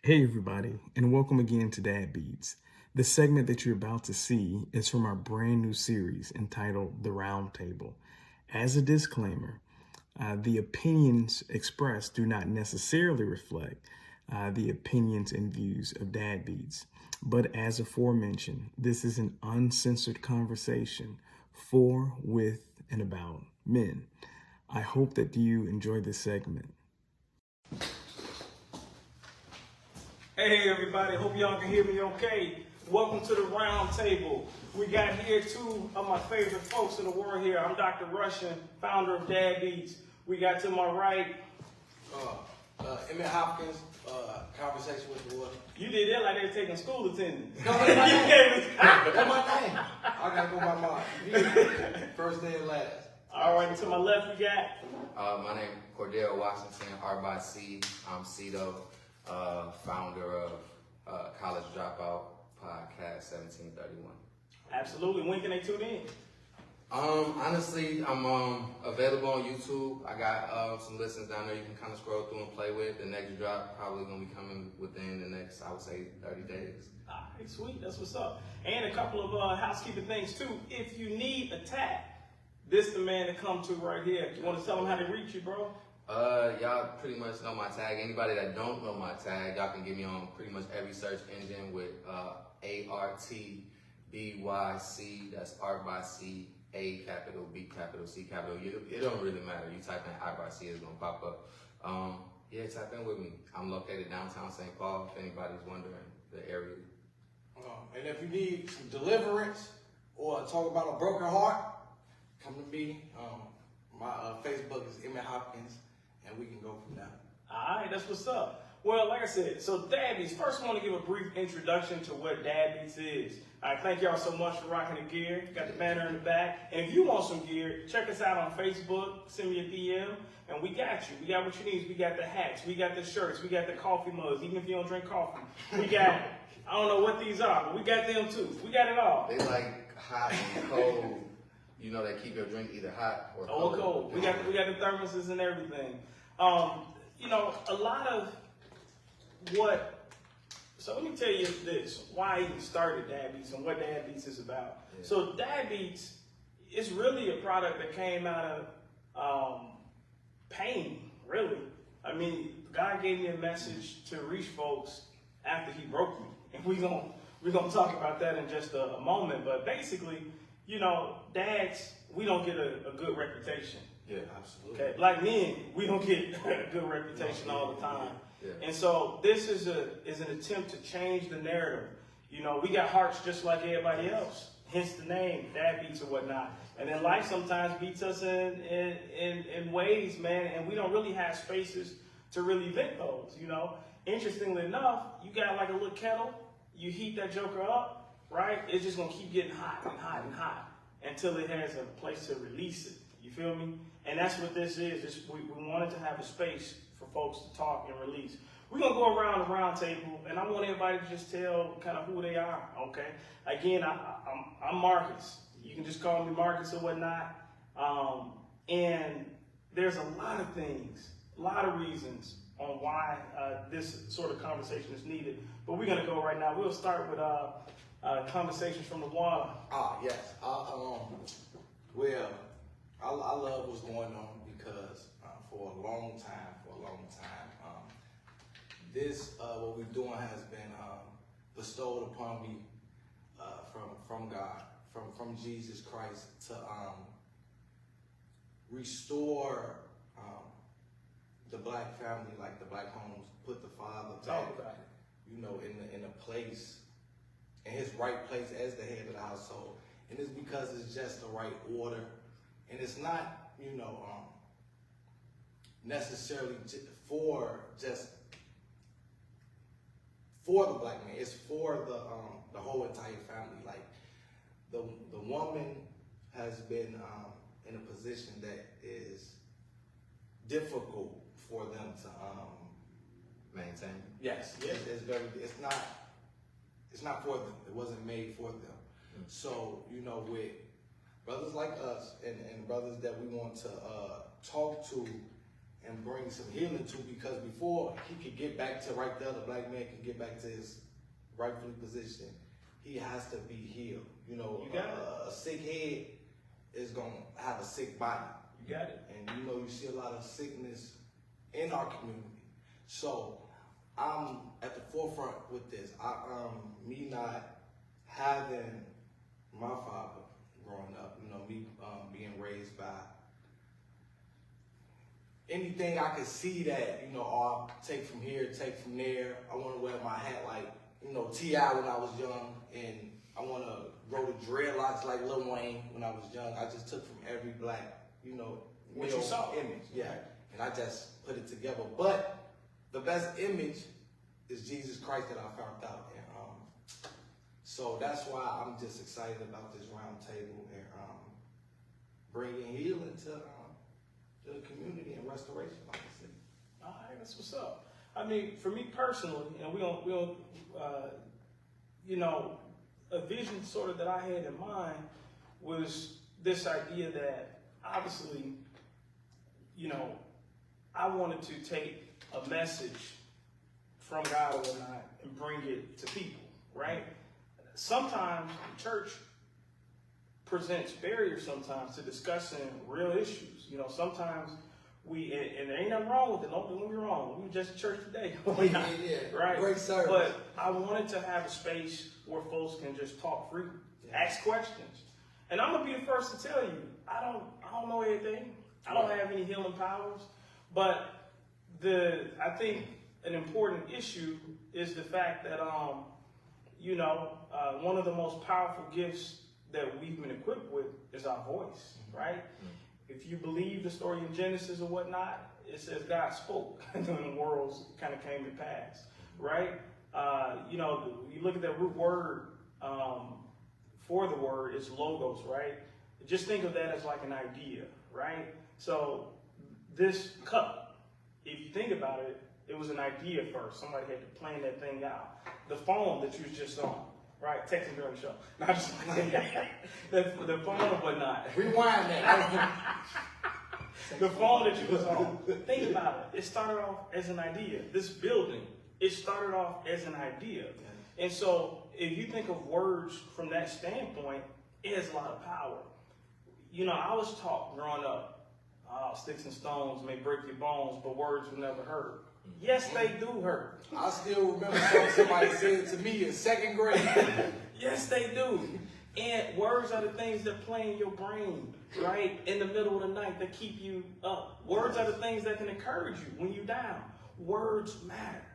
Hey everybody, and welcome again to Dad Beats. The segment that you're about to see is from our brand new series entitled TheRoundTable. As a disclaimer, the opinions expressed do not necessarily reflect the opinions and views of Dad Beats. But as aforementioned, this is an uncensored conversation for, with, and about men. I hope that you enjoy this segment. Hey everybody, hope y'all can hear me okay. Welcome to the round table. We got here two of my favorite folks in the world here. I'm Dr. Russian, founder of Dad Beats. We got to my right. Emmett Hopkins, conversation with the Lord. You did that like they were taking school attendance. No, that's my name. That's my name. I gotta go by mine. First day and last. All right, to my left we got. My name is Cordell Washington, R by C. I'm Cito, founder of College Dropout Podcast 1731. Absolutely. When can they tune in? Honestly, I'm available on YouTube. I got some listens down there you can kind of scroll through and play with. The next drop probably gonna be coming within the next, I would say, 30 days. All right, sweet. That's what's up. And a couple of housekeeping things too. If you need a tag, this the man to come to right here. You want to tell them how to reach you, bro? Y'all pretty much know my tag. Anybody that don't know my tag, y'all can get me on pretty much every search engine with ARTBYC. That's Art by C, A capital, B capital, C capital. It don't really matter. You type in Art by C, it's gonna pop up. Yeah, tap in with me. I'm located downtown St. Paul. If anybody's wondering the area. And if you need some deliverance or talk about a broken heart, come to me. My Facebook is Emmett Hopkins, and we can go from there. All right, that's what's up. Well, like I said, so Dad Beats, first I want to give a brief introduction to what Dad Beats is. All right, thank y'all so much for rocking the gear. Got the banner in the back. And if you want some gear, check us out on Facebook, send me a DM, and we got you. We got what you need. We got the hats, we got the shirts, we got the coffee mugs, even if you don't drink coffee. We got, I don't know what these are, but we got them too. We got it all. They like hot and cold. You know, they keep your drink either hot or cold. Cold. We got the thermoses and everything. You know, a lot of what. So let me tell you this: why I even started Dad Beats and what Dad Beats is about. Yeah. So Dad Beats is really a product that came out of pain. Really, I mean, God gave me a message to reach folks after He broke me, and we're gonna talk about that in just a moment. But basically, you know, dads, we don't get a good reputation. Yeah, absolutely. Okay, black men, we don't get a good reputation all the time. Yeah. And so this is an attempt to change the narrative. You know, we got hearts just like everybody else. Hence the name, Dad Beats or whatnot. And then life sometimes beats us in ways, man, and we don't really have spaces to really vent those, you know. Interestingly enough, you got like a little kettle, you heat that joker up, right? It's just gonna keep getting hot and hot and hot until it has a place to release it. You feel me? And that's what this is. We wanted to have a space for folks to talk and release. We're gonna go around the round table, and I want everybody to just tell kind of who they are. Okay. Again, I'm Marcus. You can just call me Marcus or whatnot. And there's a lot of things, a lot of reasons on why this sort of conversation is needed. But we're gonna go right now. We'll start with conversations from the one. Yes. Well, I love what's going on because for a long time, this what we're doing has been bestowed upon me from God, from Jesus Christ to restore the black family, like the black homes, put the father back, you know, in a place, in his right place as the head of the household. And it's because it's just the right order. And it's not, you know, necessarily for the black man. It's for the whole entire family. Like the woman has been in a position that is difficult for them to maintain. Yes, it's not for them. It wasn't made for them. Mm-hmm. So, you know, with brothers like us and brothers that we want to talk to and bring some healing to, because before he could get back to right there, the black man can get back to his rightful position, he has to be healed. You know, You got it. A sick head is gonna have a sick body. You got it. And you know, you see a lot of sickness in our community. So I'm at the forefront with this. Me not having my father growing up, you know, me being raised by anything I could see that, you know, I'll take from here, take from there. I want to wear my hat like, you know, T.I. when I was young, and I want to grow the dreadlocks like Lil Wayne when I was young. I just took from every black, you know, What you saw. image, yeah, and I just put it together. But the best image is Jesus Christ that I found out, and so that's why I'm just excited about this round table and bringing healing to the community and restoration, like I said. All right, that's what's up. I mean, for me personally, and we don't, you know, a vision sort of that I had in mind was this idea that obviously, you know, I wanted to take a message from God or whatnot and bring it to people, right? Sometimes the church presents barriers sometimes to discussing real issues. You know, sometimes and there ain't nothing wrong with it, don't get me wrong. We were just at church today. Yeah. Right? Great service. But I wanted to have a space where folks can just talk freely, ask questions. And I'm gonna be the first to tell you, I don't know everything. I don't have any healing powers. But I think an important issue is the fact that you know, one of the most powerful gifts that we've been equipped with is our voice, right? If you believe the story in Genesis or whatnot, it says God spoke and then the worlds kind of came to pass, right? You know, you look at that root word for the word, it's logos, right? Just think of that as like an idea, right? So this cup, if you think about it, it was an idea first. Somebody had to plan that thing out. The phone that you was just on, right? Texting during the show. Not just the phone or whatnot. Rewind that. The phone that you was on. Think about it. It started off as an idea. This building, it started off as an idea. And so if you think of words from that standpoint, it has a lot of power. You know, I was taught growing up, sticks and stones may break your bones, but words will never hurt. Yes, they do hurt. I still remember somebody said to me in second grade. Yes, they do. And words are the things that play in your brain, right? In the middle of the night that keep you up. Words are the things that can encourage you when you're down. Words matter.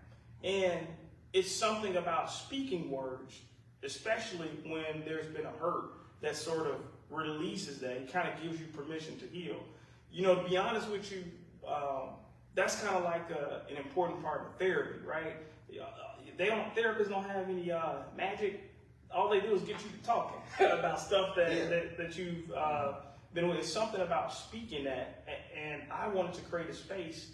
And it's something about speaking words, especially when there's been a hurt that sort of releases that. It kind of gives you permission to heal. You know, to be honest with you, that's kind of like an important part of therapy, right? Therapists don't have any magic. All they do is get you to talking about stuff that you've been with. It's something about speaking that, and I wanted to create a space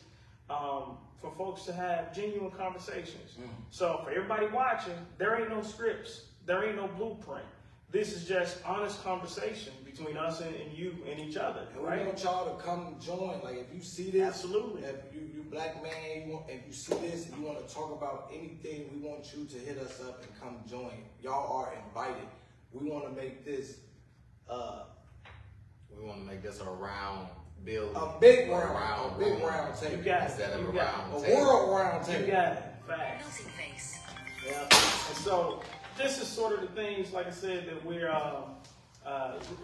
for folks to have genuine conversations. So for everybody watching, there ain't no scripts, there ain't no blueprint. This is just honest conversation between us and you and each other, right? We want y'all to come join. Like, if you see this, absolutely. If you black man, if you see this and you want to talk about anything, we want you to hit us up and come join. Y'all are invited. We want to make this a round building. A big round table. You got it. Instead of You a got round it. table. A world round table. You got it. Facts. Yeah. And so this is sort of the things, like I said, that we're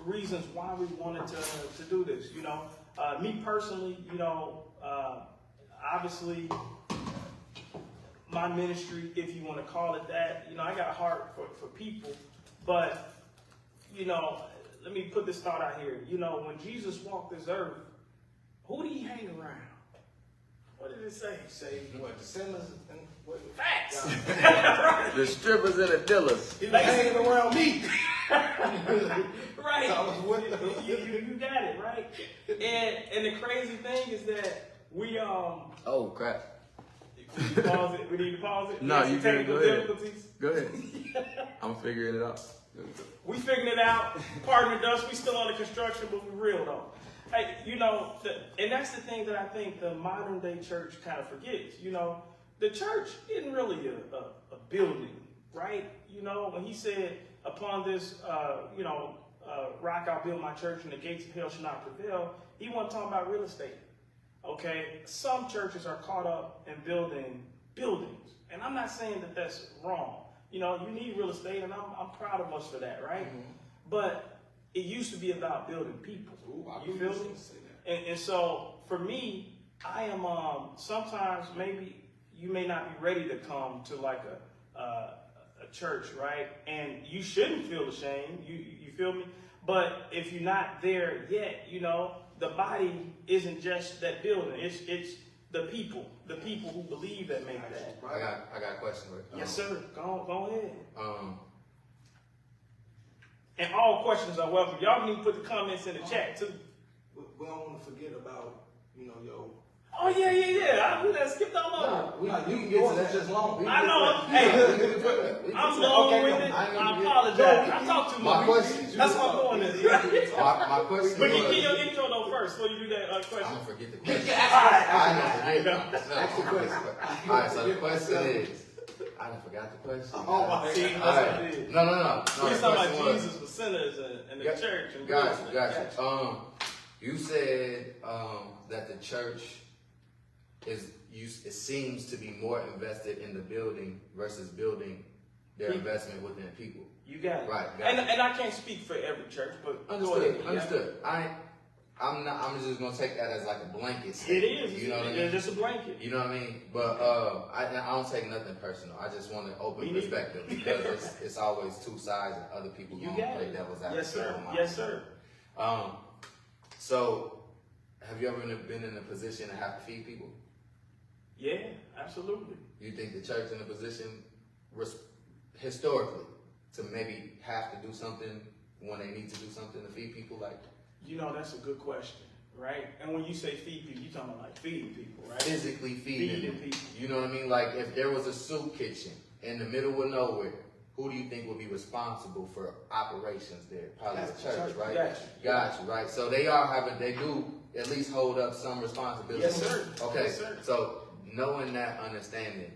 reasons why we wanted to do this. You know, me personally, you know, obviously my ministry, if you want to call it that, you know, I got a heart for people, but you know, let me put this thought out here. You know, when Jesus walked this earth, who did he hang around? What did it say? Say what? The sinners and what? Facts. The strippers and the dealers. He was hanging around me. Right. I was with them. You got it, right? And the crazy thing is that we Oh crap. pause it. We need to pause it. No, you can technical go ahead. difficulties. Go ahead. I'm figuring it out. We figuring it out. Pardon the dust. We still on the construction, but we real though. Hey, you know, and that's the thing that I think the modern day church kind of forgets. You know, the church isn't really a building, right? You know, when he said, upon this, rock I'll build my church and the gates of hell shall not prevail, he wasn't talking about real estate. Okay? Some churches are caught up in building buildings. And I'm not saying that that's wrong. You know, you need real estate, and I'm proud of us for that, right? Mm-hmm. But it used to be about building people. Ooh, you feel me? And so for me, I am sometimes maybe you may not be ready to come to like a church, right? And you shouldn't feel ashamed. You feel me? But if you're not there yet, you know, the body isn't just that building. It's the people who believe that make that. I got a question for you. Yes, sir. Go ahead. And all questions are welcome. Y'all can even put the comments in the chat too. We don't want to forget about, yo. Oh yeah. We done skipped all over. You can get to that just long. I know. Hey, I'm long with it. I apologize. I talk too much. That's why I'm doing this. My question. But can your intro though first before you do that question? I'm gonna forget the question. I know. Ask the question. All right. So the question is, I done forgot the question. Oh my. See, that's All what right. it is. No. We The talking question about was- Jesus for sinners and the church. And Gotcha. You said that the church it seems to be more invested in the building versus building their investment within people. You got it. Right. And I can't speak for every church, but Understood. I'm just gonna take that as like a blanket It statement. is. You know what I mean? It's just a blanket. You know what I mean? But I don't take nothing personal. I just want an open perspective because it's always two sides and other people You gonna got play it. devil's advocate. Yes, sir. on mine. Yes, sir. So, have you ever been in a position to have to feed people? Yeah, absolutely. You think the church in a position, historically, to maybe have to do something when they need to do something to feed people? Like, You know, that's a good question, right? And when you say feed people, you're talking about like feeding people, right? physically feeding them. people. You know what I mean? Like, if there was a soup kitchen in the middle of nowhere, who do you think would be responsible for operations there? Probably the church, right? Got you, right? So they do at least hold up some responsibility. Yes, sir. Okay, Yes, sir. so knowing that understanding,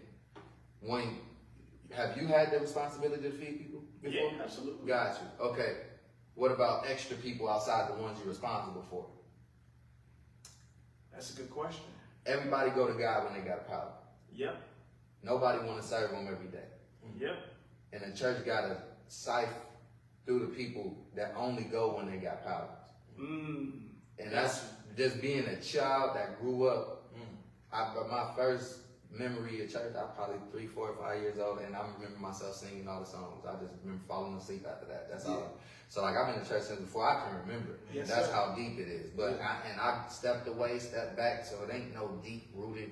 have you had the responsibility to feed people before? Yeah, absolutely. Got you. Okay. What about extra people outside the ones you're responsible for? That's a good question. Everybody go to God when they got a problem. Yep. Nobody want to serve Him every day. Yep. And the church got to sift through the people that only go when they got problems. And that's just being a child that grew up. My first memory of church, I was probably 3, 4, or 5 years old, and I remember myself singing all the songs. I just remember falling asleep after that. That's all. So like I've been in church since before I can remember. Yes, that's sir. how deep it is. But I stepped away, stepped back, so it ain't no deep rooted.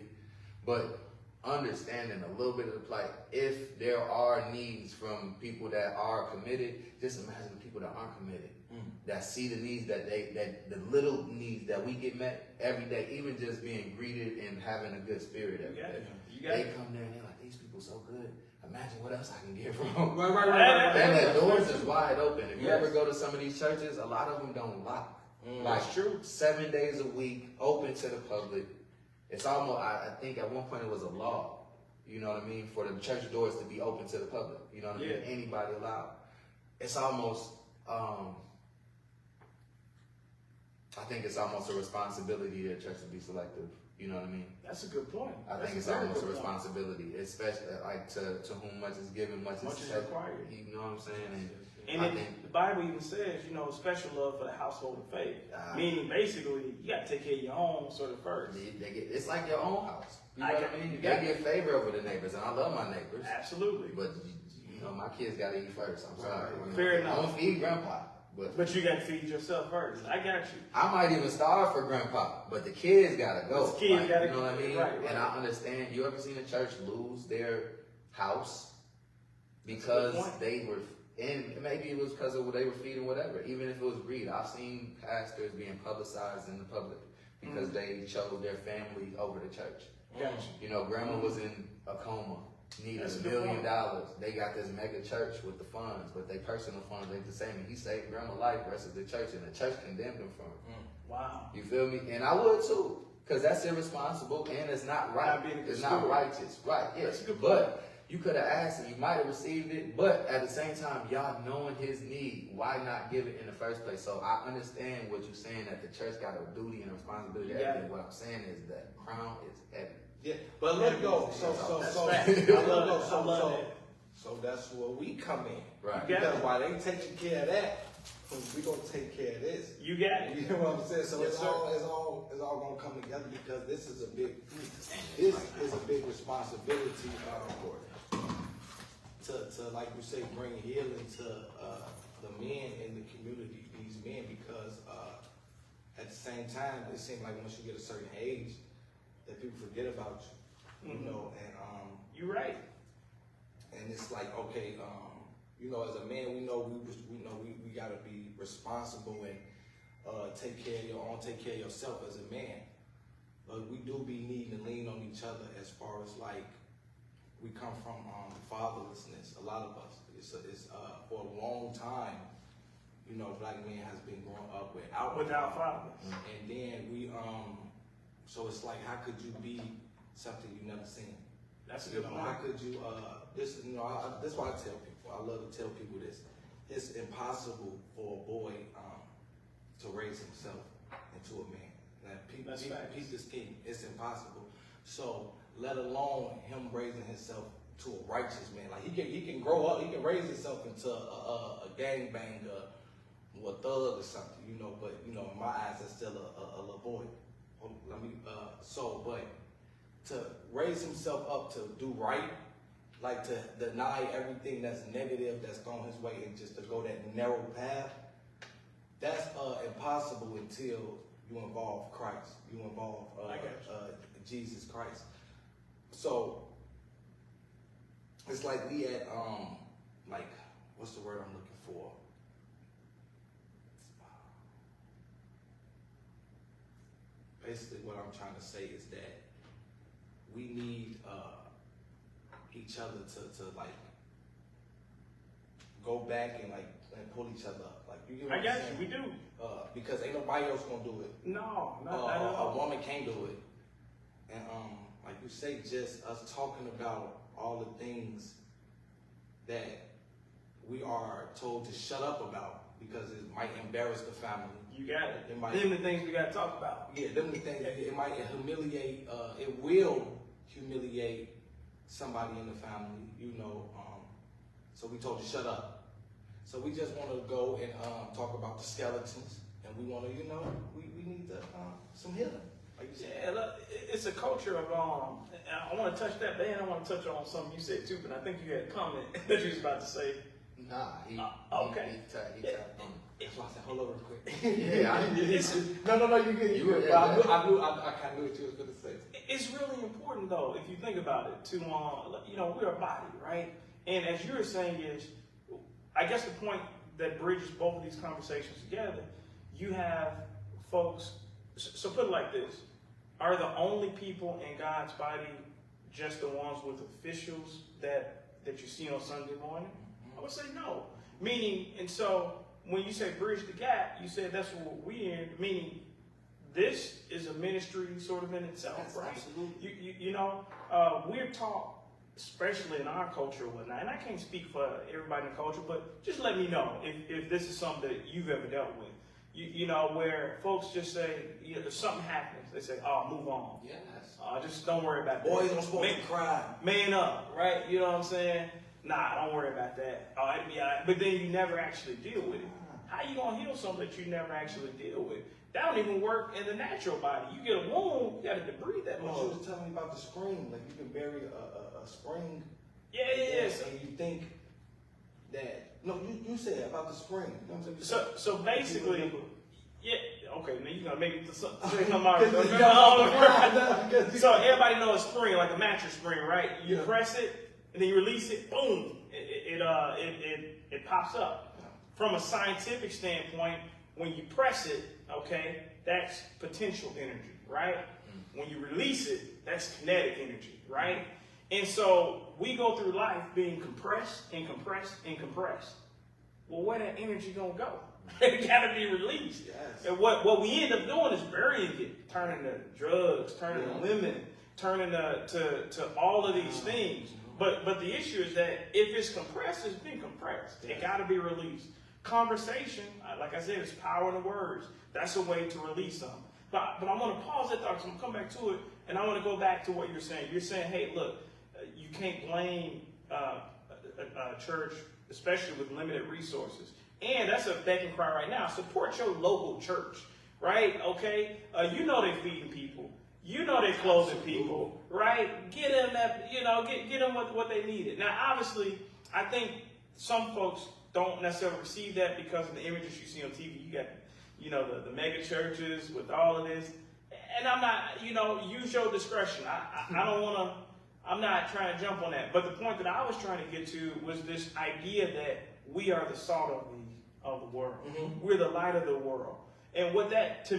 But understanding a little bit of the plight. If there are needs from people that are committed, just imagine the people that aren't committed. That see the needs that the little needs that we get met every day, even just being greeted and having a good spirit every day. They come there and they're like, these people so good. Imagine what else I can get from them. Right. And the doors is wide open. If you ever go to some of these churches, a lot of them don't lock. That's true. 7 days a week, open to the public. It's almost, I think at one point it was a law, you know what I mean, for the church doors to be open to the public. You know what I mean? Anybody allowed. It's almost, I think it's almost a responsibility of the church to be selective. You know what I mean? That's a good point. I think it's almost a responsibility, especially like to whom much is given, much is required. You know what I'm saying? And the Bible even says, special love for the household of faith. Meaning, basically, you got to take care of your own sort of first. It's like your own house. You know what I mean? You got to get favor over the neighbors, and I love my neighbors. Absolutely. But my kids got to eat first. I'm sorry. Fair enough. I don't feed grandpa. But you got to feed yourself first. I got you. I might even starve for grandpa, but the kids gotta go. The kids gotta you know what I mean? Right. And I understand. You ever seen a church lose their house because they were, and maybe it was because of what they were feeding, whatever. Even if it was greed, I've seen pastors being publicized in the public because they chose their family over the church. Gotcha. Grandma was in a coma needed That's a $1 good million. point. They got this mega church with the funds, but they personal funds ain't the same. And he saved grandma life versus the church, and the church condemned him for it. Wow. You feel me? And I would too, because that's irresponsible and it's not right. Not being a good It's not steward. righteous. Right, yes. That's a good point. But you could have asked and you might have received it, but at the same time, y'all knowing his need, why not give it in the first place? So I understand what you're saying, that the church got a duty and a responsibility. Yeah. And what I'm saying is that crown is heavy. Yeah, but look though, so fact. I love it. so that's where we come in. Right. You got Because it. while they taking care of that, we gonna take care of this. You got it. You know what I'm saying? So Yes, it's sir. all gonna come together because this is a big responsibility to like you say, bring healing to the men in the community, these men, because at the same time it seems like once you get a certain age that people forget about you. You know, and You're right. and it's like, okay, you know, as a man, we know we gotta be responsible and take care of your own, take care of yourself as a man. But we do be needing to lean on each other as far as like we come from fatherlessness. A lot of us, it's for a long time, you know, black men has been growing up Without fathers. and then we so it's like, how could you be something you never seen? That's a You good know, point. how could you, that's why I tell people, I love to tell people this. It's impossible for a boy to raise himself into a man. Like, That's facts. Peep this king. It's impossible. So, let alone him raising himself to a righteous man. Like, he can grow up, he can raise himself into a gangbanger or a thug or something, you know, but, you know, in my eyes, that's still a little boy. But to raise himself up to do right, like to deny everything that's negative that's thrown his way and just to go that narrow path, that's impossible until you involve Christ. You involve Jesus Christ. So it's like we at like, what's the word I'm looking for? Basically, what I'm trying to say is that we need each other to like go back and like pull each other up. Like, you get what I I'm got saying? you. We do. Because ain't nobody else gonna do it. No, not at A all. woman can't do it. And like you say, just us talking about all the things that we are told to shut up about because it might embarrass the family. You got it. It might- Them the things we got to talk about. Yeah, them the things. It might humiliate. It will humiliate somebody in the family. You know. So we told you shut up. So we just want to go and talk about the skeletons, and we want to, you know, we need to some healing. Like you said. Yeah, look, it's a culture of I want to touch that, but then I want to touch on something you said too. But I think you had a comment that you was about to say. Nah, he okay. He tapped on. That's why I said, hold on real quick. Yeah, No, you good. You good. Yeah, I kind of knew what you was going to say. it's really important though, if you think about it, to you know, we're a body, right? And as you were saying, is I guess the point that bridges both of these conversations together, you have folks. So put it like this: are the only people in God's body just the ones with officials that you see on Sunday morning? I would say no. Meaning, and so when you say bridge the gap, you said that's what we're in. Meaning, this is a ministry sort of in itself, Yes, right? absolutely. You know, we're taught, especially in our culture and whatnot, and I can't speak for everybody in the culture, but just let me know if this is something that you've ever dealt with. You know, where folks just say, you know, if something happens, they say, oh, move on. Yes. Just don't worry about that. Boys don't supposed to cry. Man up, right? You know what I'm saying? Nah, don't worry about that. Oh, it'll be all right. But then you never actually deal with it. How you gonna heal something that you never actually deal with? That don't even work in the natural body. You get a wound, you gotta debride that What you mug. was telling me about the spring, like you can bury a spring. Yes. And you think that, no, you said about the spring. You know what I'm saying? So basically, yeah, okay, now you're gonna make it to something. So everybody knows spring, like a mattress spring, right? You press it, and then you release it, boom, it pops up. From a scientific standpoint, when you press it, okay, that's potential energy, right? When you release it, that's kinetic energy, right? And so we go through life being compressed and compressed and compressed. Well, where that energy gonna go? It gotta be released. Yes. And what we end up doing is burying it, turning to drugs, turning to women, turning to all of these things. But the issue is that if it's compressed, it's been compressed. It gotta be released. Conversation, like I said, is power in the words. That's a way to release something. But I want to pause that thought, because I'm going to come back to it, and I want to go back to what you're saying. You're saying, hey, look, you can't blame a church, especially with limited resources. And that's a beck and cry right now. Support your local church, right? Okay? You know they're feeding people. You know they're clothing people, right? Get them that, get them what they needed. Now, obviously, I think some folks don't necessarily receive that because of the images you see on TV. You got, the mega churches with all of this. And I'm not, use your discretion. I don't want to, I'm not trying to jump on that. But the point that I was trying to get to was this idea that we are the salt of the world. Mm-hmm. We're the light of the world. And what that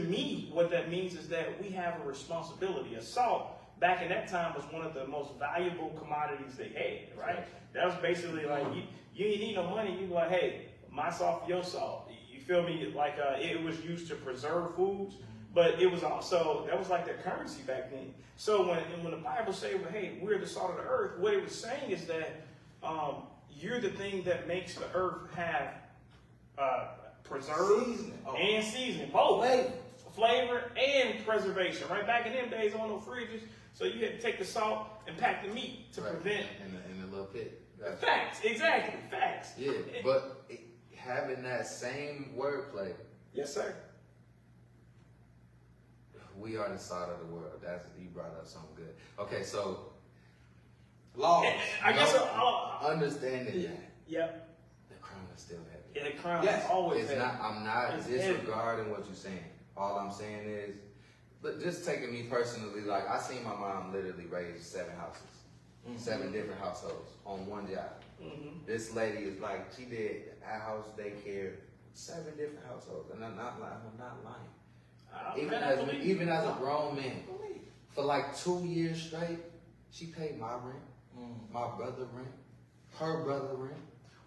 means is that we have a responsibility. A salt, back in that time, was one of the most valuable commodities they had, right? That was basically like, you ain't need no money. You be like, hey, my salt for your salt. You feel me? Like it was used to preserve foods, but it was also, that was like their currency back then. So when the Bible says, well, hey, we're the salt of the earth, what it was saying is that you're the thing that makes the earth have preserve and seasoning, both flavor and preservation. Right back in them days, on no fridges, so you had to take the salt and pack the meat to prevent in the little pit. Facts, exactly, facts. Yeah, but having that same wordplay. Yes, sir. We are the salt of the world. You brought up something good. Okay, so laws. I guess understanding that. Yep. The crown is still heavy. Yeah, the crown is always it's heavy. I'm not It's disregarding what you're saying. All I'm saying is, but just taking me personally, like I seen my mom literally raise 7 houses. 7 different households on one job. Mm-hmm. This lady is like, she did a house daycare, 7 different households, and I'm not lying. Even as a grown man, for like 2 years straight, she paid my rent, my brother rent, her brother rent.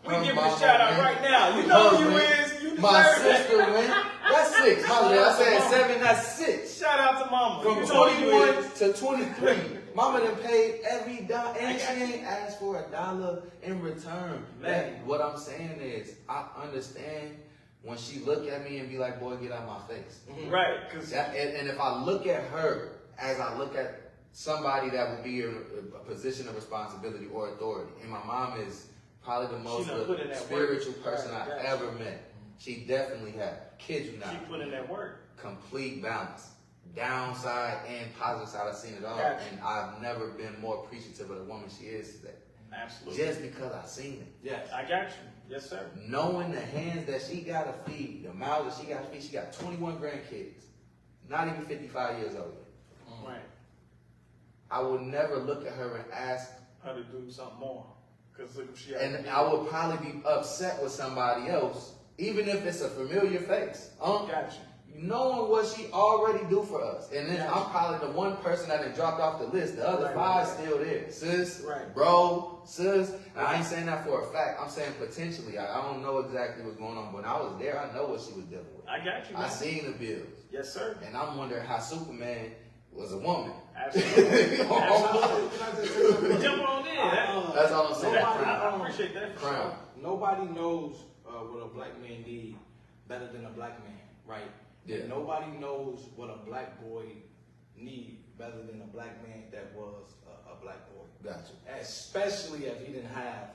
We give it a shout out right now. You know who you is. You my deserve sister it. rent. That's 6. I said 7. That's 6. Shout out to Mama. From You know who you 21 is. to 23, Mama done paid every dollar, and she ain't asked for $1 in return. Man. What I'm saying is, I understand when she look at me and be like, "Boy, get out my face." Mm-hmm. Right. And if I look at her as I look at somebody that would be in a position of responsibility or authority, and my mom is probably the most spiritual person I've ever met. She definitely had. Kid you not. She put in that work. Complete balance. Downside and positive side, I've seen it all. And I've never been more appreciative of the woman she is today. Absolutely. Just because I've seen it. Yes. I got you. Yes, sir. Knowing the hands that she got to feed, the mouths that she got to feed, she got 21 grandkids. Not even 55 years old yet. Right. I would never look at her and ask her to do something more. And I would probably be upset with somebody else, even if it's a familiar face. Gotcha. Knowing what she already do for us. And then I'm probably the one person that had dropped off the list. The other 5 still there. Sis, bro, sis. And I ain't saying that for a fact. I'm saying potentially. I don't know exactly what's going on. But when I was there, I know what she was dealing with. I got you, man. I seen the bills. Yes, sir. And I'm wondering how Superman was a woman. Absolutely. Jump on in. That's all I'm saying. I appreciate that. Crown. Nobody knows what a black man needs better than a black man, right? Yeah. Nobody knows what a black boy needs better than a black man that was a black boy. Gotcha. Especially if he didn't have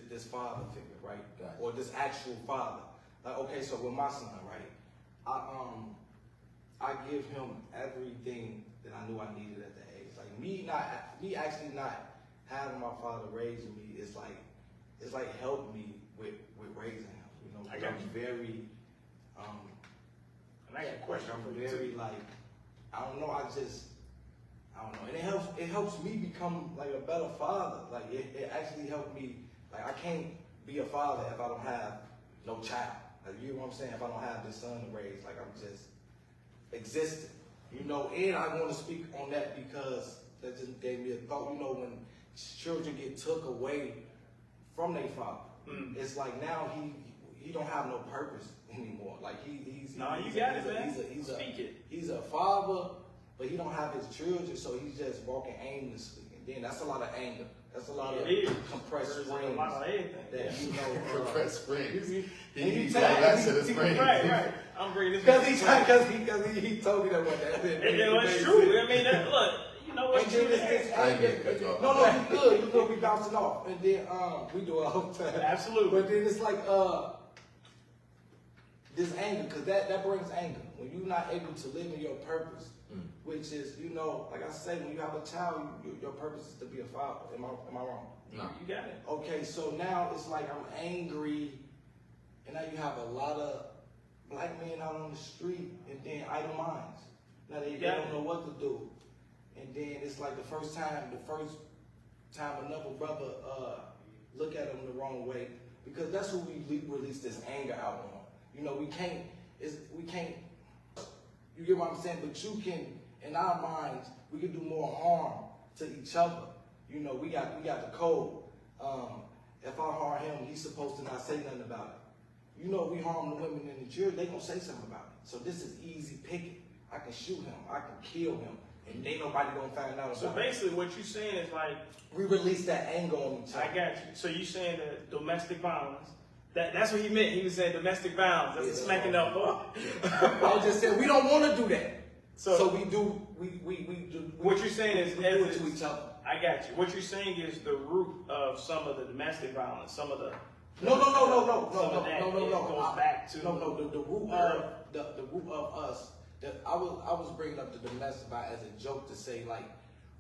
this father figure, right? Gotcha. Or this actual father. Like, okay, so with my son, right? I give him everything that I knew I needed at that age. Like me actually not having my father raising me is like helped me with raising him. You know, I got you. Very and I got a question. I'm very I don't know, and it helps me become like a better father. Like it actually helped me. Like I can't be a father if I don't have no child. Like you know what I'm saying? If I don't have this son to raise, like I'm just existing. You know, and I want to speak on that because that just gave me a thought. You know, when children get took away from their father, it's like now he don't have no purpose anymore. Like he's he's a father, but he don't have his children, so he's just walking aimlessly. And then that's a lot of anger. That's a lot of compressed springs. A lot of everything. That you know, compressed springs. He's back to the springs. Right. I'm bringing this because he told me that one day. It's true. I mean, look, you know what's true. No, you good. We bouncing off, and then we do it all the time. Absolutely. But then it's like this anger, because that brings anger when you're not able to live in your purpose, which is, you know, like I say, when you have a child, your purpose is to be a father. Am I wrong? No, you got it. Okay, so now it's like I'm angry, and now you have a lot of black men out on the street, and then idle minds. Now they don't know what to do, and then it's like the first time another brother look at them the wrong way, because that's who we release this anger out on. You know, we can't. You get what I'm saying? But you can, in our minds, we can do more harm to each other. You know, we got the code. If I harm him, he's supposed to not say nothing about it. You know, we harm the women in the jury, they gonna say something about it. So this is easy picking. I can shoot him, I can kill him, and ain't nobody gonna find out about it. So basically, what you're saying is like we release that anger on each other. I got you. So you're saying that domestic violence. That's what he meant. He was saying domestic violence. That's the smacking up. I was just saying we don't want to do that. So we do. We do. What you're saying is we do it to each other. I got you. What you're saying is the root of some of the domestic violence. Some of the No. Goes back to the root of us. That I was bringing up the domestic violence as a joke to say, like,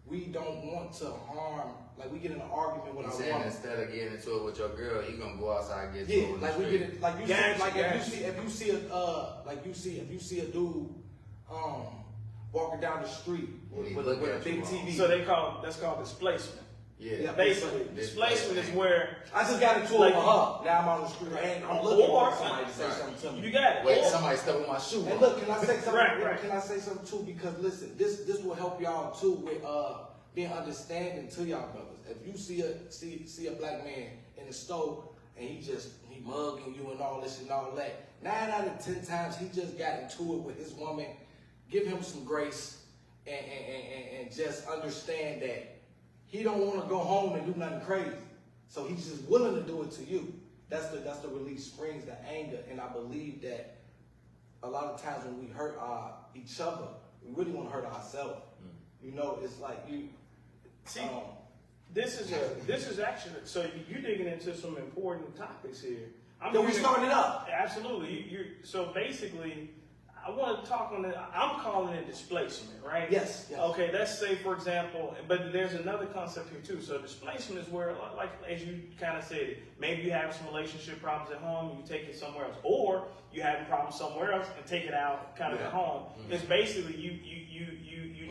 we don't want to harm. Like, we get in an argument with our woman. Instead of getting into it with your girl, you gonna go outside and get into it. Like we get it. Like you see, like if you see a dude walking down the street with a big TV. So that's called displacement. Yeah. Basically, displacement is where I just got into it with her. Now I'm on the street and I'm looking for somebody to say something to me. You got it. Wait, somebody stepped on my shoe. And look, can I say something? Right. Can I say something too? Because listen, this will help y'all too with being understanding to y'all brothers. If you see a black man in the store and he mugging you and all this and all that, 9 out of 10 times he just got into it with his woman. Give him some grace and just understand that he don't want to go home and do nothing crazy. So he's just willing to do it to you. That's the release springs, the anger. And I believe that a lot of times when we hurt each other, we really want to hurt ourselves. You know, it's like you see. This is actually, so you're digging into some important topics here. We starting it up. Absolutely. So basically, I want to talk on it. I'm calling it displacement, right? Yes. Okay, let's say, for example, but there's another concept here too. So displacement is where, like as you kind of said, maybe you have some relationship problems at home, you take it somewhere else, or you have problems somewhere else and take it out kind of at home. It's basically you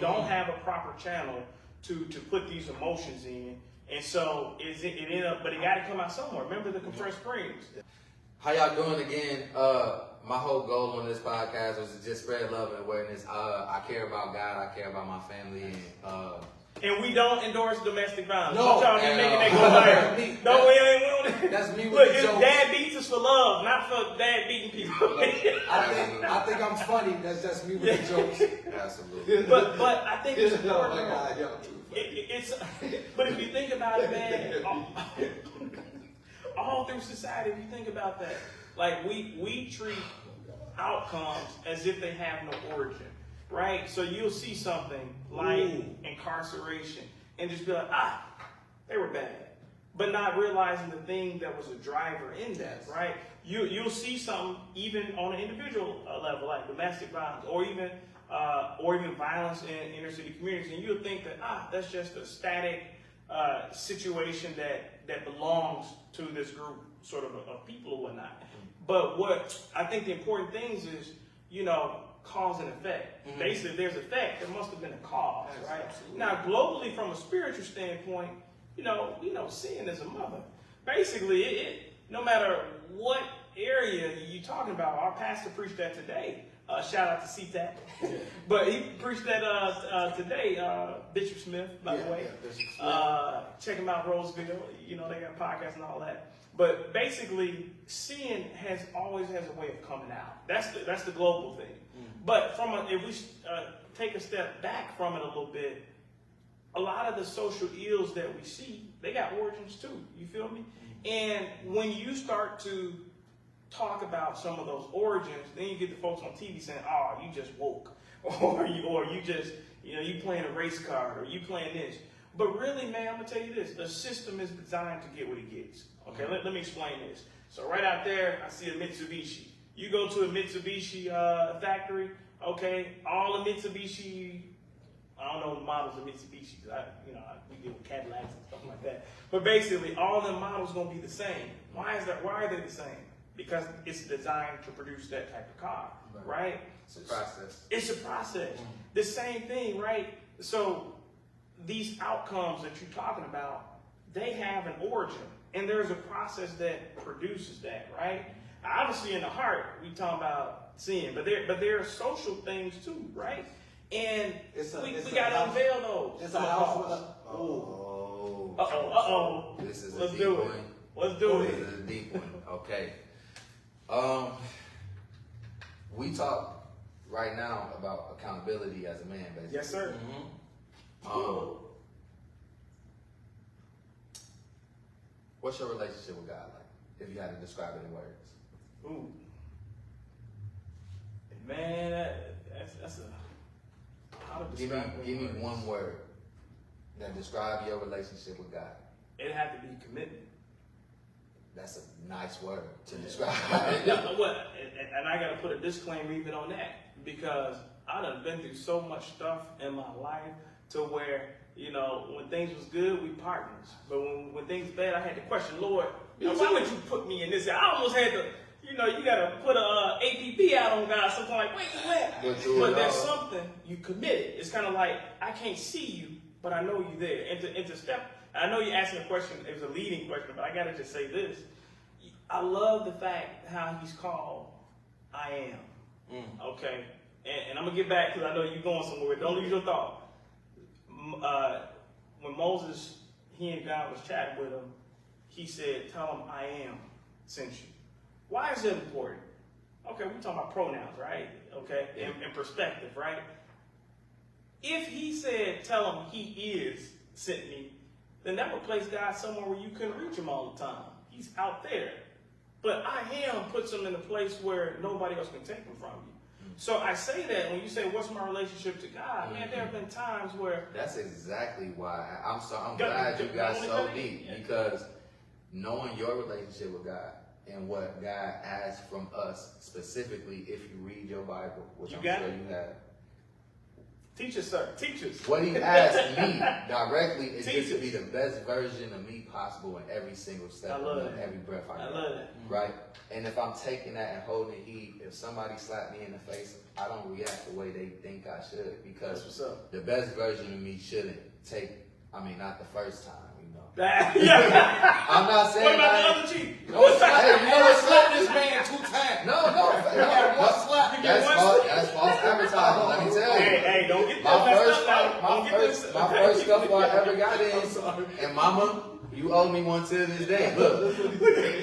don't have a proper channel to put these emotions in, and so it ended up, but it got to come out somewhere. Remember the compressed springs. How y'all doing again? My whole goal on this podcast was to just spread love and awareness. I care about God. I care about my family. And we don't endorse domestic violence. No. Don't y'all be making that go viral. No, we don't. That's me with Look, the jokes. Dad beats us for love, not for dad beating people. I think I'm funny. That's just me with the jokes. Absolutely. But I think it's important. Oh my God, y'all too funny. But if you think about it, man, all through society, if you think about that, like we treat outcomes as if they have no origin, right? So you'll see something like incarceration and just be like, they were bad, but not realizing the thing that was a driver in that, right? You'll see something even on an individual level, like domestic violence, or even violence in inner city communities, and you'll think that that's just a static situation that belongs to this group sort of people or whatnot. But what I think the important things is, cause and effect. Basically, if there's effect, there must have been a cause, right? Absolutely. Now, globally, from a spiritual standpoint, we know sin is a mother. Basically, no matter what area you're talking about, our pastor preached that today, Shout out to CTAC. But he preached that today, Bishop Smith, by the way. Bishop Smith. Check him out, Roseville. You know, they got podcasts and all that. But basically, sin always has a way of coming out. That's the global thing. But if we take a step back from it a little bit, a lot of the social ills that we see, they got origins too. You feel me? And when you start to talk about some of those origins, then you get the folks on TV saying, "Oh, you just woke," or you just, you playing a race card, or you playing this. But really, man, I'm gonna tell you this: the system is designed to get what it gets. Okay, let me explain this. So right out there, I see a Mitsubishi. You go to a Mitsubishi factory, okay? All the Mitsubishi, I don't know the models of Mitsubishi. We deal with Cadillacs and stuff like that. But basically, all the models gonna be the same. Why is that? Why are they the same? Because it's designed to produce that type of car, right? It's a process. It's a process. The same thing, right? So these outcomes that you're talking about, they have an origin, and there's a process that produces that, right? Obviously, in the heart, we talk about sin, but there are social things too, right? And we got to unveil those. It's a house with This is Let's a deep do it. one. Let's do it. This is a deep one. Okay. We talk right now about accountability as a man, basically. Yes, sir. What's your relationship with God like? If you had to describe it in words. Ooh. Man, that's a how to Give describe it in me words. one word that describe your relationship with God. It had to be commitment. That's a nice word to describe. And I got to put a disclaimer even on that, because I done been through so much stuff in my life to where, when things was good, we partners. But when things bad, I had to question, Lord, why would you put me in this? I almost had to, you got to put a APB out on God. Something like, wait, but there's something you committed. It's kind of like, I can't see you, but I know you're there. And to step, I know you're asking a question, it was a leading question, but I got to just say this. I love the fact how he's called I am. Okay? And I'm going to get back because I know you're going somewhere. Don't lose your thought. When Moses, he and God was chatting with him, he said, tell him I am sent you. Why is that important? Okay, we're talking about pronouns, right? Okay, and perspective, right? If he said, tell him he is sent me, then that would place God somewhere where you couldn't reach him all the time. He's out there. But I am puts him in a place where nobody else can take him from you. So I say that when you say, what's my relationship to God? Man, there have been times where... That's exactly why. I'm glad you got so deep, because knowing your relationship with God and what God asks from us, specifically if you read your Bible, which I'm sure you have. Teach us, sir. Teach us. What he asked me directly is just to be the best version of me possible in every single step of every breath I get. I love that. Right? And if I'm taking that and holding it heat, if somebody slapped me in the face, I don't react the way they think I should, because the best version of me shouldn't not the first time, I'm not saying what about the other cheek? Slap this man 2 times. No. That's false advertising. Let me tell you. Hey, don't get that. My first scuffle I ever got in, and Mama, you owe me one to this day. Look,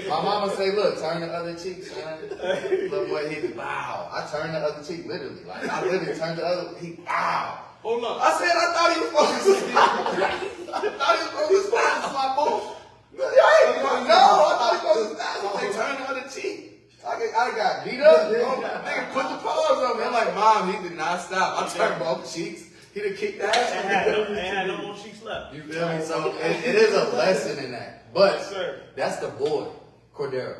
my mama say, look, turn the other cheek, son. Look what he did. Wow. I turned the other cheek, literally. I literally turned the other. Wow. Hold on. I said I thought he was supposed to slap both. No, I thought he was supposed to slap. They turned the other cheek. I got beat up. Nigga put the paws on me. I'm like, Mom, he did not stop. I turned both cheeks. He done kicked ass. They had no more cheeks left. You feel me? So it is a lesson in that. But that's the boy, Cordero.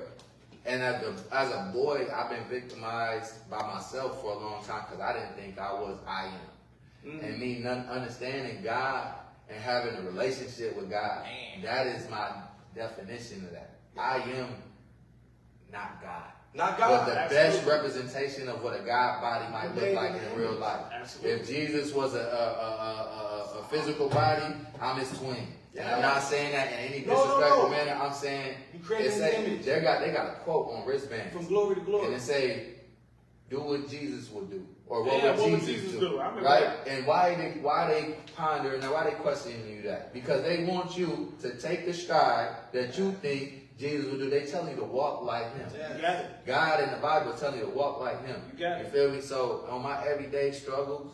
And as a boy, I've been victimized by myself for a long time because I didn't think I am. And me understanding God and having a relationship with God, that is my definition of that. I am not God. Not God. But the best representation of what a God body might look like in real life. Absolutely. If Jesus was a physical body, I'm his twin. And I'm not saying that in any disrespectful manner. I'm saying they got a quote on wristbands. From glory to glory. And it say, do what Jesus would do, or what Yeah, would what would Jesus Jesus do, do? I remember right? that. And why they pondering and why they questioning you that? Because they want you to take the stride that you think Jesus would do. They tell you to walk like him. You got it. God in the Bible telling you to walk like him. You got it. feel me? So on my everyday struggles,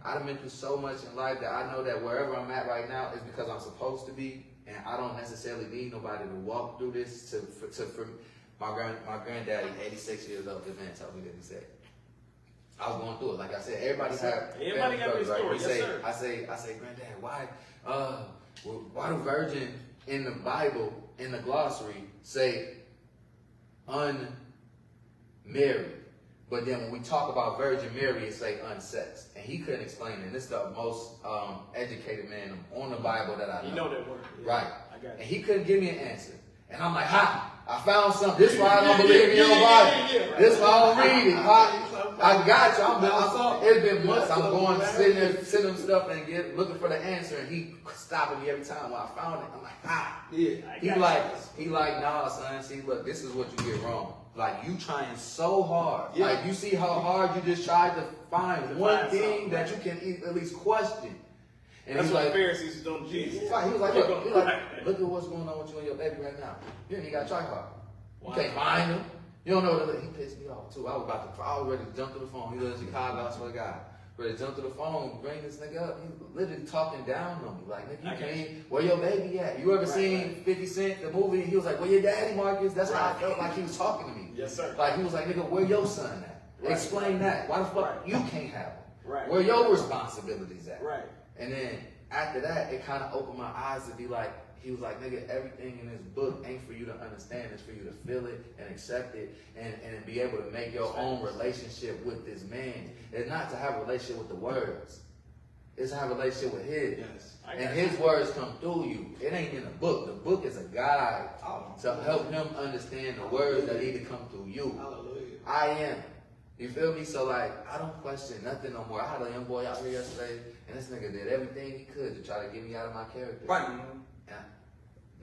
I've been through so much in life that I know that wherever I'm at right now is because I'm supposed to be, and I don't necessarily need nobody to walk through this for my granddaddy, 86 years old, the man told me that he said. I was going through it. Like I said, everybody got their story. Yes, sir. I say, Granddad, why do virgin in the Bible, in the glossary, say unmarried? But then when we talk about Virgin Mary, it say unsexed. And he couldn't explain it. And this is the most educated man on the Bible that I know. You know that word. Yeah. Right. I got And it. he couldn't give me an answer. And I'm like, I found something. This is why I don't believe in your Bible. This is why I don't read it. I got you. It's been months. I'm going, sitting there, sending him stuff and looking for the answer. And he stopping me every time when I found it. I'm like, He like, nah, son. See, look, this is what you get wrong. Like, you trying so hard. Yeah. Like, you see how hard you just tried to find one thing something. that you can at least question. And That's he's what like, the Pharisees was doing to Jesus. right, he was like, look at what's going on with you and your baby right now. You ain't got to try hard. You can't find him. You don't know what he pissed me off too. I was ready to jump to the phone. He lives in Chicago, I swear to God. Ready to jump to the phone, bring this nigga up. He literally talking down on me. Like, nigga, you can't, where your baby at? You ever seen 50 Cent, the movie? He was like, where your daddy, Marcus? That's how I felt like he was talking to me. Yes, sir. Like, he was like, nigga, where your son at? Right. Explain that. Why the fuck you can't have him? Right. Where your responsibilities at? Right. And then after that, it kind of opened my eyes to be like, he was like, nigga, everything in this book ain't for you to understand. It's for you to feel it and accept it and be able to make your own relationship with this man. It's not to have a relationship with the words. It's to have a relationship with his. Yes. And his words come through you. It ain't in the book. The book is a guide to help him understand the words that need to come through you. Hallelujah. I am. You feel me? So like, I don't question nothing no more. I had a young boy out here yesterday, and this nigga did everything he could to try to get me out of my character. Right. And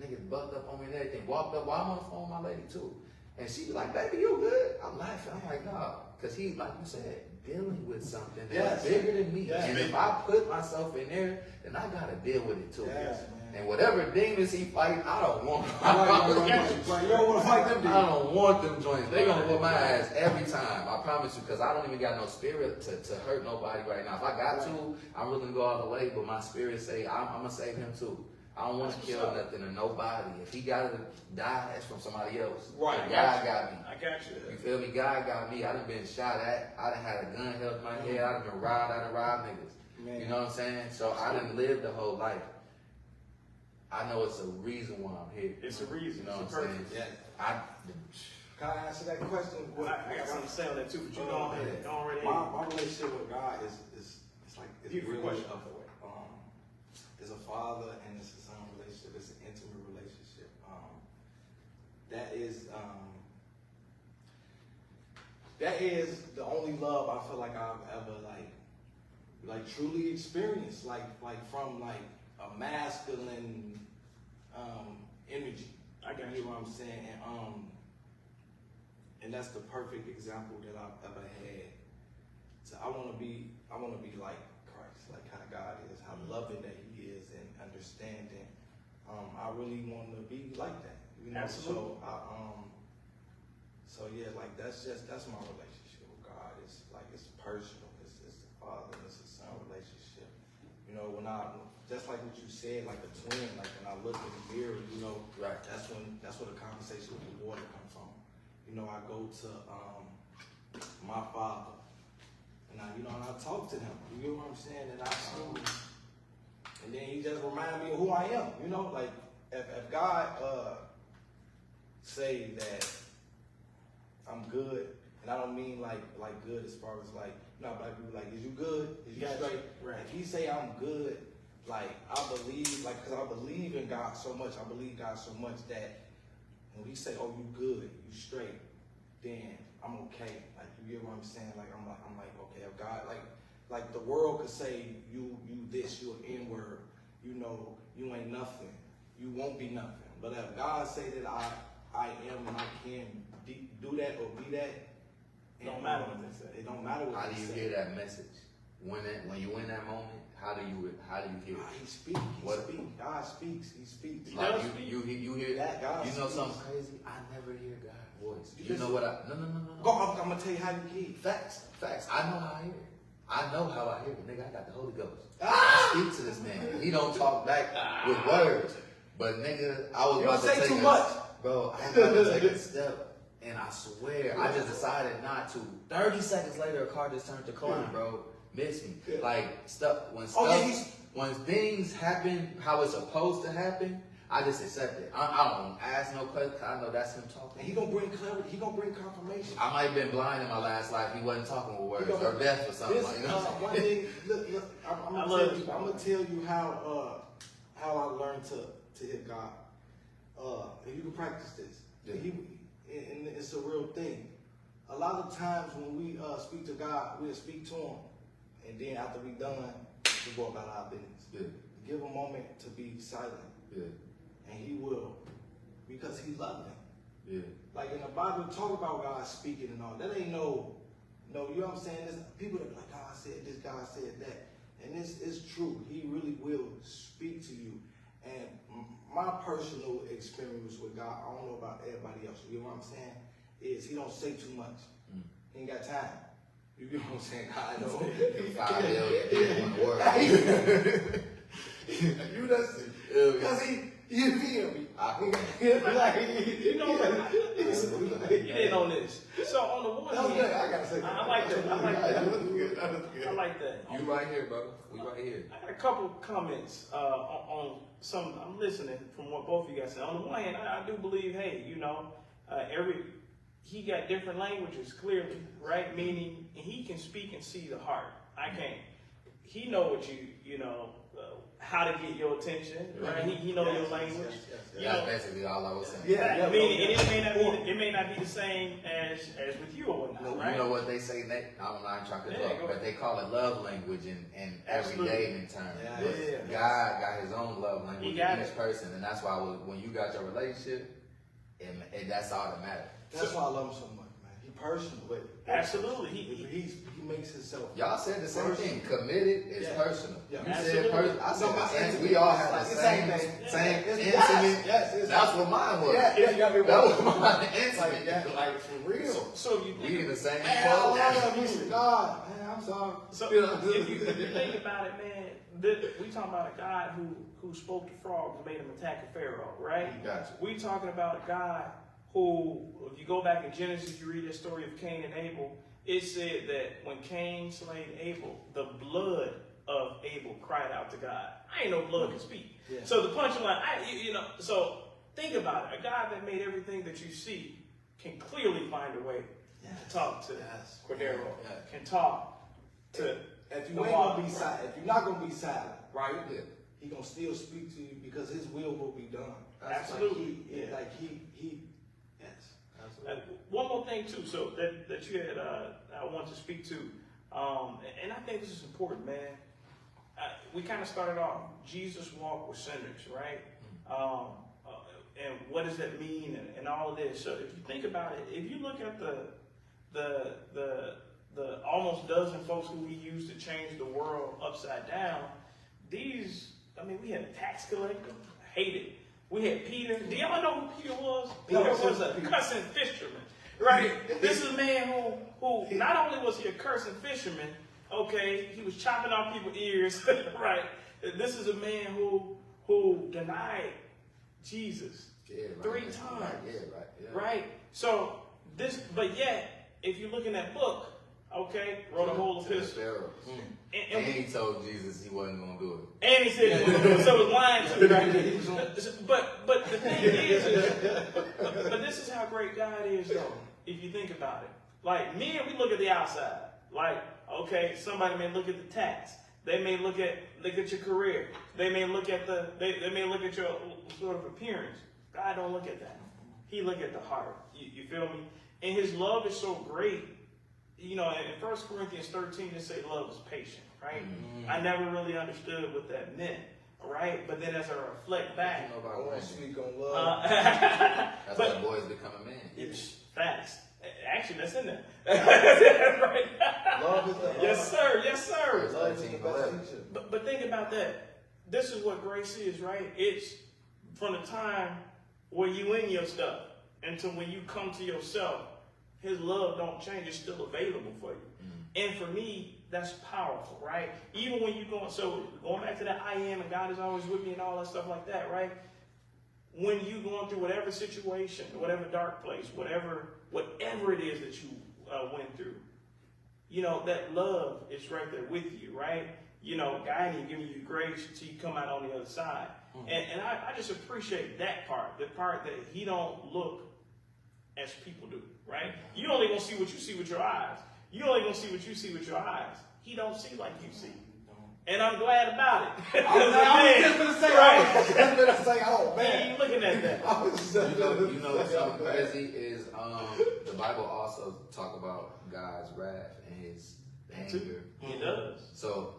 nigga bucked up on me and everything. Walked up while I'm on the phone with my lady too. And she was like, baby, you good? I'm laughing. I'm like, nah. Because he, like you said, dealing with something that's bigger than me. Yes. And if I put myself in there, then I got to deal with it too. Yes, man. And whatever demons he fight, I don't want them. Right. You don't want to fight them, do you? I don't want them joints. They gonna whoop my ass every time. I promise you, because I don't even got no spirit to hurt nobody right now. If I got to, I'm willing to go all the way. But my spirit say I'm gonna save him too. I don't want to kill nothing or nobody. If he gotta die, that's from somebody else. Right. God got me. I got you. You feel me? God got me. I done been shot at. I done had a gun held to my head. I done been robbed. I done robbed niggas. Man. You know what I'm saying? So I done lived the whole life. I know it's a reason why I'm here. It's a reason. You know what I'm It's saying? Yeah. Can I answer that question? I got something to say on that too, but you go ahead. Go right ahead. My relationship with God is it's like it's Beautiful really question. it's a father and it's a son relationship. It's an intimate relationship. That is the only love I feel like I've ever like truly experienced. Like from like a masculine energy. I got You you. know what I'm saying? And that's the perfect example that I've ever had. So I want to be like Christ, like how God is, how loving that He is, and understanding. I really want to be like that. You know? Absolutely. So yeah, like that's my relationship with God. It's like it's personal. It's the father and it's a son relationship. You know, just like what you said, like a twin. Like when I look in the mirror, you know, Right. that's where the conversation with the water comes from. You know, I go to my father, and I talk to him. You know what I'm saying? And and then he just remind me of who I am. You know, like if God say that I'm good, and I don't mean like good as far as like black people like, is you good? Is you Gotcha. straight? Right. If he say I'm good, like I believe, like because I believe in God so much, I believe God so much that when he say, oh, you good, you straight, then I'm okay. Like you get what I'm saying? Like I'm like okay, if God like the world could say you this, you an N-word, you know, you ain't nothing, you won't be nothing. But if God say that I am and I can do that or be that, Don't matter what they say. It don't matter what How they do you say. hear that message? When you in that moment, how do you hear it? He speaks. What? God speaks. He speaks. Like does you hear that. God you know speaks. something crazy? I never hear God's voice. You Listen. know what no. Go, I'm gonna tell you how you hear. Facts. I know how I hear it. I know how I hear it. Nigga, I got the Holy Ghost. Ah! I speak to this man. He don't talk back with words. But nigga, I was You about don't to say take too much. Bro, I was about to take a step. And I swear, I just decided not to. 30 seconds later, a car just turned to climb, bro. Miss me. Yeah. Like, when things happen how it's supposed to happen, I just accept it. I don't ask no questions. I know that's him talking. And he gonna bring clarity. He gonna bring confirmation. I might have been blind in my last life. He wasn't talking with words or deaf or something. This, You know what I'm one saying? thing, look, I'm gonna tell you how I learned to hit God. And you can practice this. Yeah. And it's a real thing. A lot of times when we speak to God, we'll speak to Him, and then after we done, we go about our business. Yeah. Give a moment to be silent, Yeah. and He will, because He's loving. Yeah. Like in the Bible, talk about God speaking and all. That ain't no, you know what I'm saying? There's people that be like, God said this, God said that. And this is true. He really will speak to you. And my personal experience with God, I don't know about everybody else, you know what I'm saying, is He don't say too much. He ain't got time. You get what I'm saying? I know. 5 million people in the world. You just, because you feel me. You know what? You didn't on this. So on the one hand, I gotta say that. I like that. I like that. You right here, brother. We right here. I got a couple comments on some. I'm listening from what both of you guys said. On the one hand, I do believe, hey, you know, he got different languages clearly, right? Meaning he can speak and see the heart. I can't. He know what you know. How to get your attention, right? He knows your language. You That's know, basically all I was saying. I mean, it may not be the same as with you or whatnot, right? You know what they say, Nate? I'm not trying to talk, but they call it love language in everyday terms. Yeah. God got His own love language He in got each it. person, and that's why when you got your relationship, and that's all that matters. That's why I love him so much, man. He personal with it. Absolutely. He makes himself. Y'all said the same thing. Committed is personal. Yeah. You Absolutely. said personal. I said No, the same. intimate. We all have the It's same like the same It's- intimate. yes, That's what mine was. Yeah, you got me That wrong. was mine. Like, Intimate. like for real. So you We in the same Man, I boat. love you, God. Man, I'm sorry. So if you think about it, man, we talking about a God who spoke to frogs and made them attack a Pharaoh, right? Gotcha. We talking about a God who, if you go back in Genesis, you read the story of Cain and Abel. It said that when Cain slayed Abel, the blood of Abel cried out to God. I ain't no blood can speak. Yeah. So the punchline, so think about it. A God that made everything that you see can clearly find a way to talk to Cordero, can talk to If you the ain't water. gonna be silent, if you're not gonna be silent, right? Yeah. He gonna still speak to you because His will be done. Absolutely. Like he, yes. One more thing too, so that you had, I want to speak to, and I think this is important, man. We kind of started off, Jesus walked with sinners, right? And what does that mean, and all of this. So if you think about it, if you look at the almost dozen folks who He used to change the world upside down, we had a tax collector, hated. We had Peter. Do y'all know who Peter was? Peter was a cussing fisherman, right? This is a man who not only was he a cursing fisherman, okay, he was chopping off people's ears, right? This is a man who denied Jesus 3 times, right? So but yet, if you look in that book, okay, wrote a whole epistle. And he told Jesus he wasn't going to do it. And he said, so it was lying to me, right? But the thing is, but this is how great God is, though, if you think about it. Like, men, we look at the outside. Like, okay, somebody may look at the tax. They may look at your career. They may look at they may look at your sort of appearance. God don't look at that. He look at the heart. You feel me? And His love is so great. You know, in 1 Corinthians 13, it say love is patient, right? I never really understood what that meant, right? But then as I reflect back, I want to speak on love. That's why boys become a man. It's facts. Actually, that's in there. Right. Love is the Yes, sir. Yes, sir. Love is the best teacher. But think about that. This is what grace is, right? It's from the time where you in your stuff until when you come to yourself, his love don't change. It's still available for you. And for me, that's powerful, right? Even when you're going back to that I am and God is always with me and all that stuff like that, right? When you going through whatever situation, whatever dark place, whatever it is that you went through, you know, that love is right there with you, right? You know, guiding you, giving you grace until you come out on the other side. And I just appreciate that part, the part that he don't look as people do, right? You only gonna see what you see with your eyes. You only gonna see what you see with your eyes. He don't see like you see. And I'm glad about it. I was just gonna say, right. oh Man, man. you looking at that. You know what's so crazy is the Bible also talk about God's wrath and his anger. He does. So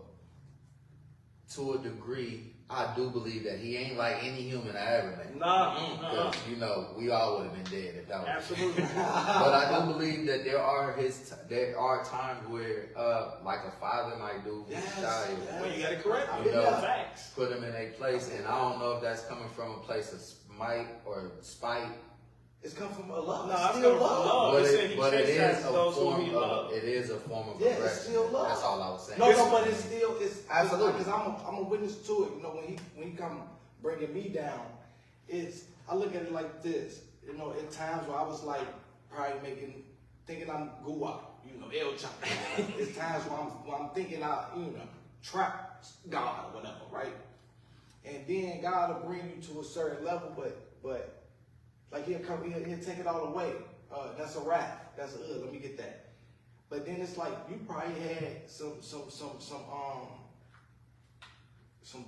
to a degree, I do believe that he ain't like any human I ever met. Nah. You know, we all would have been dead if that was Absolutely. But I do believe that there are times where like a father might do with his child. Well, you got to correct You them. know, Facts. put them in a place, and I don't know if that's coming from a place of smite or spite. It's come from a love. No, It's it's still coming from love. love. But it is a those who form he of loves. Yeah, aggression. it's still love. That's all I was saying. No, but it's Absolutely. because I'm a witness to it. You know, when he come bringing me down, I look at it like this. You know, at times where I was like probably thinking I'm Guwap, you know, El Chapo. It's times where I'm thinking trap God or whatever, right? And then God will bring you to a certain level, but like he'll take it all away. That's a wrap. That's let me get that. But then it's like you probably had some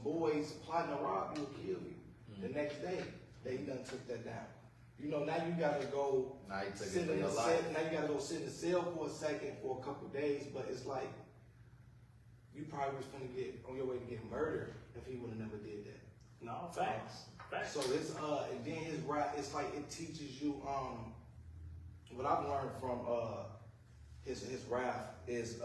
boys plotting to rob you or kill you. The next day, they done took that down. You know, now you gotta go Now you took sit it for in your the life. cell. Now you gotta go sit in the cell for a second, for a couple of days. But it's like you probably was gonna get on your way to get murdered if he would have never did that. No, facts. Facts. So it's and then his rap, it's like it teaches you what I've learned from his rap is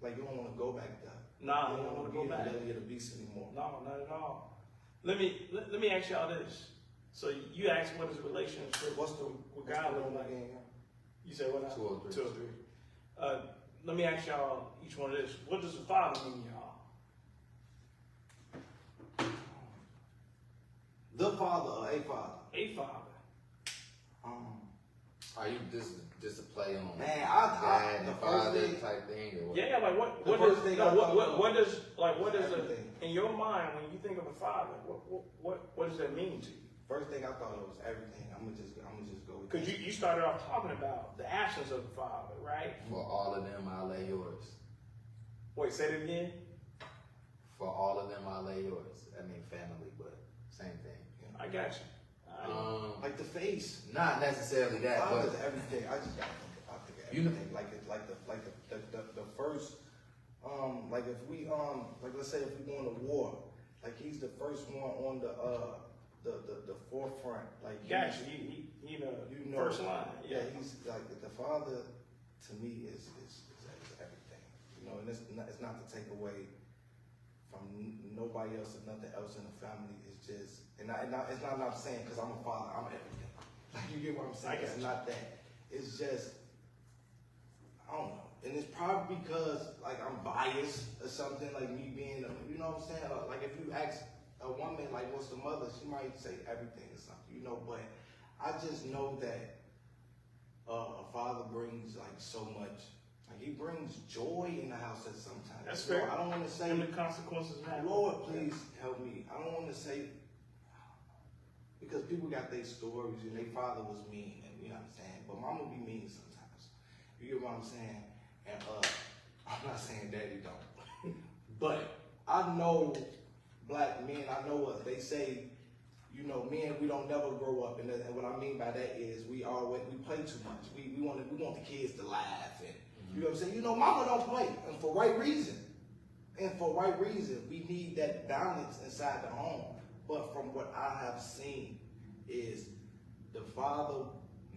like you don't want to go back there. Nah, You I don't want to go back. You don't get a beast anymore. No, not at all. Let me ask y'all this. So you asked what is the relationship with God look like? You said what? 2 or 3. 2 or 3. Let me ask y'all each one of this. What does the Father mean, y'all? The father or a father? A father. Are you just a play on Man, dad the and first father thing, type thing? Or what? Yeah, like what The does first thing I thought what does everything. in your mind when you think of a father? What does that mean to you? first thing I thought it was everything. I'm gonna just go with Because that. you started off talking about the absence of the father, right? For all of them, I lay yours. Wait, say it again. For all of them, I lay yours. I mean, family, but same thing. I got you. Like the face. Not necessarily that, Father's but everything. I just got I think You know- everything. The first like if we like let's say if we go into war, like he's the first one on the forefront. Like Got you. He the first line. Yeah, he's like the father to me is everything. You know, and it's not to take away from nobody else or nothing else in the family. It's just it's not I'm saying because I'm a father, I'm everything. Like you get what I'm saying? It's not that. It's just I don't know. And it's probably because like I'm biased or something, like me being you know what I'm saying? Like if you ask a woman like what's the mother, she might say everything or something, you know, but I just know that a father brings like so much. Like he brings joy in the house at sometimes. That's fair. I don't want to say And the consequences matter. Lord, please help me. I don't want to say because people got their stories and their father was mean, and you know what I'm saying. But mama be mean sometimes. You get what I'm saying? And I'm not saying daddy don't, but I know black men. I know what they say. You know, men, we don't never grow up, and what I mean by that is we play too much. We want the kids to laugh, and you know what I'm saying. You know, mama don't play, and for right reason. And for right reason, we need that balance inside the home. But from what I have seen is the father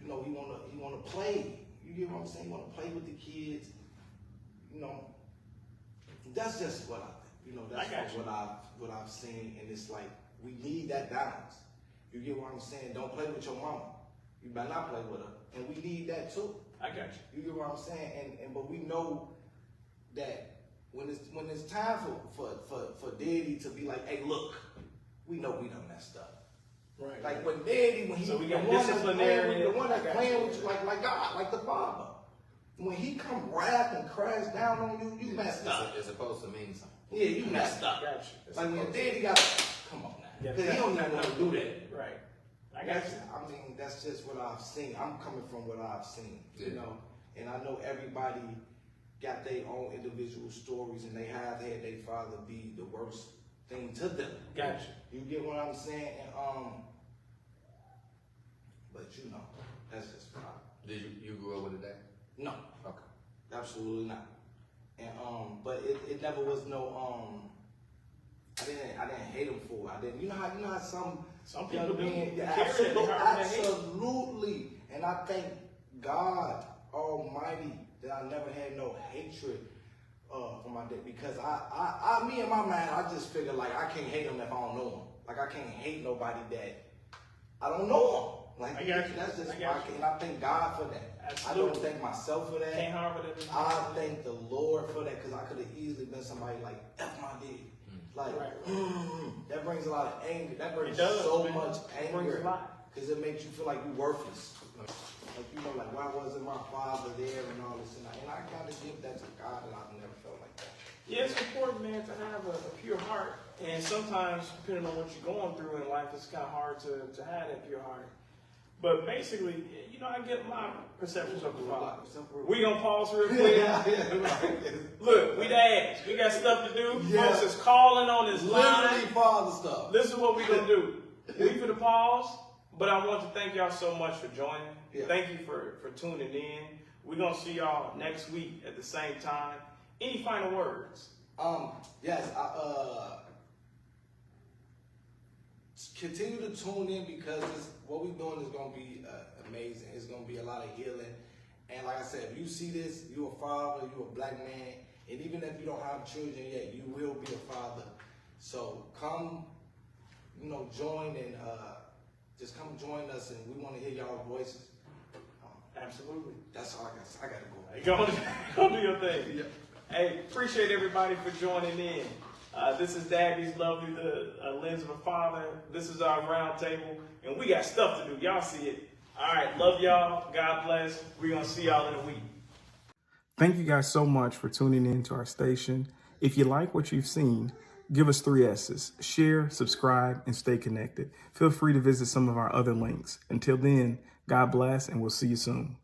you know, he wanna play. You get what I'm saying? He wanna play with the kids. You know, that's just what I think. You know, that's what I've seen, and it's like we need that balance. You get what I'm saying? Don't play with your mama. You better not play with her, and we need that too. I got you. You get what I'm saying? And but we know that when it's time for Daddy to be like, hey, look, we know we done messed up. Right. Like when Daddy, when he So we the got one that's disciplinary. the one that's playing with you like God, like the Father. When he come wrath and crash down on you, you messed up. It's supposed to mean something. Yeah, you messed up. Got you. Like when Daddy got, come on now, because he don't even want to do that. Right. I got you. I mean, that's just what I've seen. I'm coming from what I've seen, Yeah. you know. And I know everybody got their own individual stories, and they have had their father be the worst thing to them. Got you. You get what I'm saying? And but you know, that's just what I. Did you grew up with a dad? No, Okay. absolutely not. And but it never was no I didn't hate him for it. I didn't. You know how some people do. Yeah, Carry that. absolutely. And I thank God Almighty that I never had no hatred for my dad, because me in my mind, I just figure like I can't hate him if I don't know him. Like I can't hate nobody that I don't know him. Like I got you. that's just I got you. and I thank God for that. Absolutely. I don't thank myself for that. Can't harbor that. I thank the Lord for that, because I could have easily been somebody like F my daddy. Like that brings a lot of anger. That brings so much It brings anger, a lot. because it makes you feel like you're worthless. Like, you know, like, why wasn't my father there and all this and that? And I kind of give that to God, and I've never felt like that. Yeah, it's important, man, to have a pure heart. And sometimes, depending on what you're going through in life, it's kind of hard to have that pure heart. But basically, you know, I get my perceptions of the Father. We gonna pause real quick. Look, we dads. We got stuff to do. Yeah. Folks is calling on this Literally line. father stuff. This is what we gonna do. We for the pause, but I want to thank y'all so much for joining. Yeah. Thank you for tuning in. We're gonna see y'all next week at the same time. Any final words? Yes, continue to tune in, because what we're doing is going to be amazing. It's going to be a lot of healing. And like I said, if you see this, you're a father, you're a black man, and even if you don't have children yet, you will be a father. So come, you know, join, and just come join us, and we want to hear y'all voices. Absolutely. That's all I got to go. Go do your thing. Yeah. Hey, appreciate everybody for joining in. This is Dabby's Lovely, the Lens of a Father. This is our round table, and we got stuff to do. Y'all see it. All right, love y'all. God bless. We're going to see y'all in a week. Thank you guys so much for tuning in to our station. If you like what you've seen, give us 3 S's. Share, subscribe, and stay connected. Feel free to visit some of our other links. Until then, God bless, and we'll see you soon.